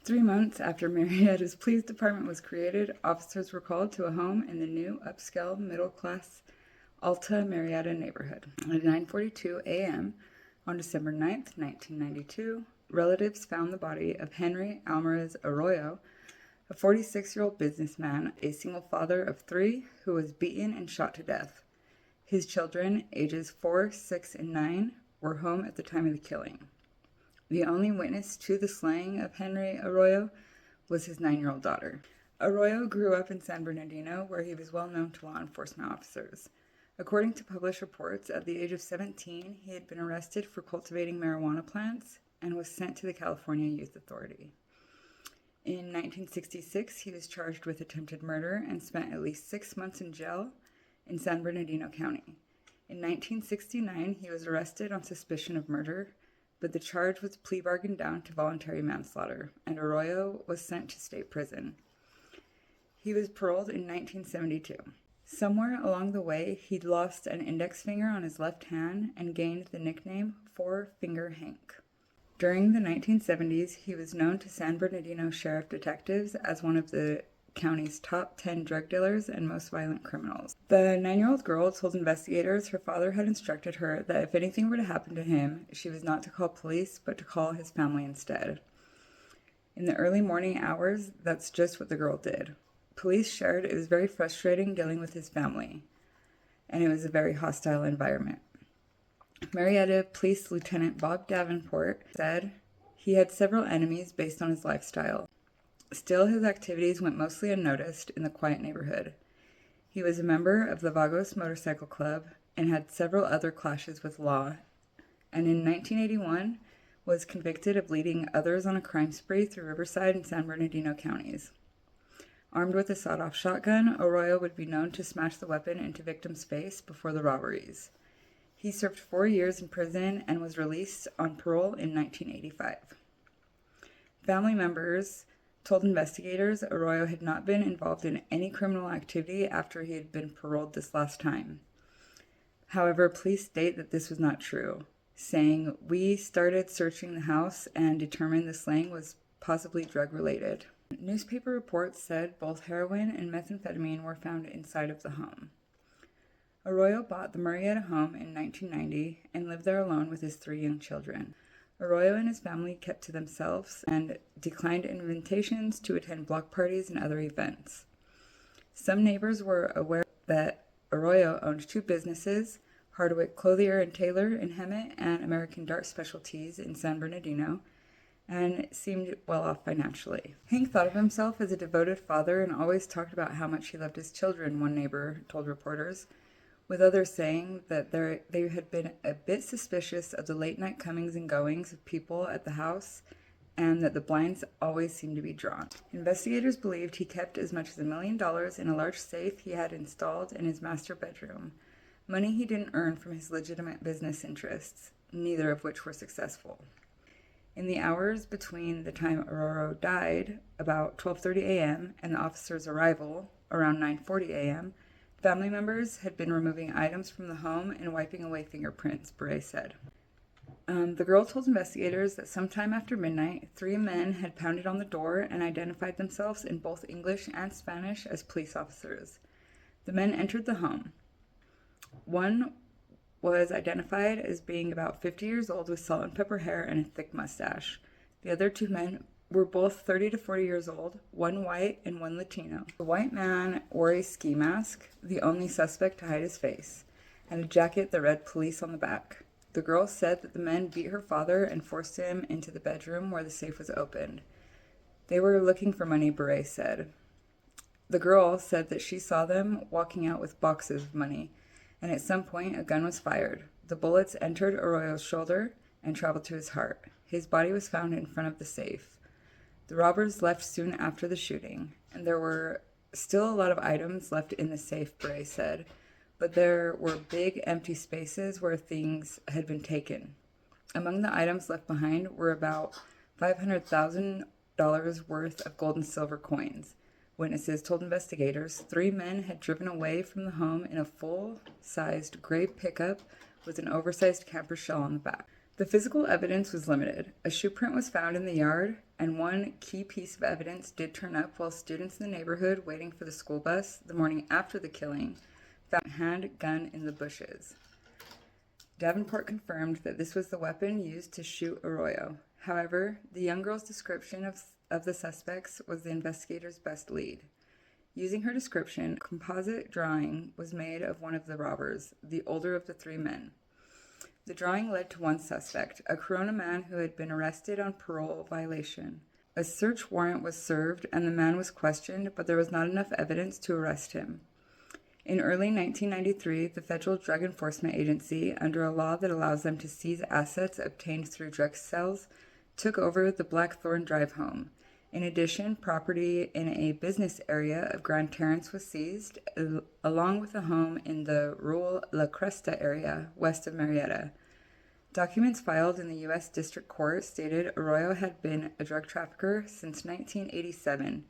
3 months after Murrieta's police department was created, officers were called to a home in the new upscale middle-class Alta Murrieta neighborhood. At 9:42 a.m. on December 9th, 1992, relatives found the body of Henry Almarez Arroyo, a 46-year-old businessman, a single father of 3, who was beaten and shot to death. His children, ages 4, 6, and 9, were home at the time of the killing. The only witness to the slaying of Henry Arroyo was his 9-year-old daughter. Arroyo grew up in San Bernardino, where he was well known to law enforcement officers. According to published reports, at the age of 17, he had been arrested for cultivating marijuana plants and was sent to the California Youth Authority. In 1966, he was charged with attempted murder and spent at least 6 months in jail in San Bernardino County. In 1969, he was arrested on suspicion of murder, but the charge was plea bargained down to voluntary manslaughter, and Arroyo was sent to state prison. He was paroled in 1972. Somewhere along the way, he'd lost an index finger on his left hand and gained the nickname Four Finger Hank. During the 1970s, he was known to San Bernardino sheriff detectives as one of the county's top 10 drug dealers and most violent criminals. The 9-year-old girl told investigators her father had instructed her that if anything were to happen to him, she was not to call police, but to call his family instead. In the early morning hours, that's just what the girl did. Police shared it was very frustrating dealing with his family, and it was a very hostile environment. Murrieta Police Lieutenant Bob Davenport said he had several enemies based on his lifestyle. Still, his activities went mostly unnoticed in the quiet neighborhood. He was a member of the Vagos Motorcycle Club and had several other clashes with law, and in 1981 was convicted of leading others on a crime spree through Riverside and San Bernardino counties. Armed with a sawed-off shotgun, Arroyo would be known to smash the weapon into victims' face before the robberies. He served 4 years in prison and was released on parole in 1985. Family members told investigators Arroyo had not been involved in any criminal activity after he had been paroled this last time. However, police state that this was not true, saying, "We started searching the house and determined the slaying was possibly drug-related." Newspaper reports said both heroin and methamphetamine were found inside of the home. Arroyo bought the Murrieta home in 1990 and lived there alone with his 3 young children. Arroyo and his family kept to themselves and declined invitations to attend block parties and other events. Some neighbors were aware that Arroyo owned 2 businesses, Hardwick Clothier and Tailor in Hemet and American Dart Specialties in San Bernardino, and seemed well off financially. Hank thought of himself as a devoted father and always talked about how much he loved his children, one neighbor told reporters, with others saying that they had been a bit suspicious of the late-night comings and goings of people at the house and that the blinds always seemed to be drawn. Investigators believed he kept as much as $1 million in a large safe he had installed in his master bedroom, money he didn't earn from his legitimate business interests, neither of which were successful. In the hours between the time Arroyo died, about 12:30 a.m., and the officer's arrival, around 9:40 a.m., family members had been removing items from the home and wiping away fingerprints, Beret said. The girl told investigators that sometime after midnight, 3 men had pounded on the door and identified themselves in both English and Spanish as police officers. The men entered the home. One was identified as being about 50 years old with salt and pepper hair and a thick mustache. The other 2 men were both 30 to 40 years old, one white and one Latino. The white man wore a ski mask, the only suspect to hide his face, and a jacket that read police on the back. The girl said that the men beat her father and forced him into the bedroom where the safe was opened. They were looking for money, Beret said. The girl said that she saw them walking out with boxes of money, and at some point a gun was fired. The bullets entered Arroyo's shoulder and traveled to his heart. His body was found in front of the safe. The robbers left soon after the shooting, and there were still a lot of items left in the safe, Bray said, but there were big empty spaces where things had been taken. Among the items left behind were about $500,000 worth of gold and silver coins. Witnesses told investigators 3 men had driven away from the home in a full-sized gray pickup with an oversized camper shell on the back. The physical evidence was limited. A shoe print was found in the yard, and one key piece of evidence did turn up while students in the neighborhood waiting for the school bus the morning after the killing found a handgun in the bushes. Davenport confirmed that this was the weapon used to shoot Arroyo. However, the young girl's description of the suspects was the investigator's best lead. Using her description, a composite drawing was made of one of the robbers, the older of the three men. The drawing led to one suspect, a Corona man who had been arrested on parole violation. A search warrant was served and the man was questioned, but there was not enough evidence to arrest him. In early 1993, the Federal Drug Enforcement Agency, under a law that allows them to seize assets obtained through drug sales, took over the Blackthorn Drive home. In addition, property in a business area of Grand Terrace was seized, along with a home in the rural La Cresta area west of Murrieta. Documents filed in the U.S. District Court stated Arroyo had been a drug trafficker since 1987,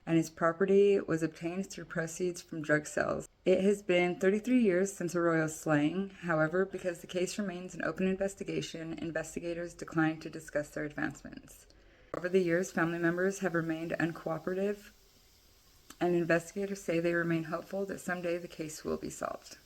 and his property was obtained through proceeds from drug sales. It has been 33 years since Arroyo's slaying. However, because the case remains an open investigation, investigators declined to discuss their advancements. Over the years, family members have remained uncooperative, and investigators say they remain hopeful that someday the case will be solved.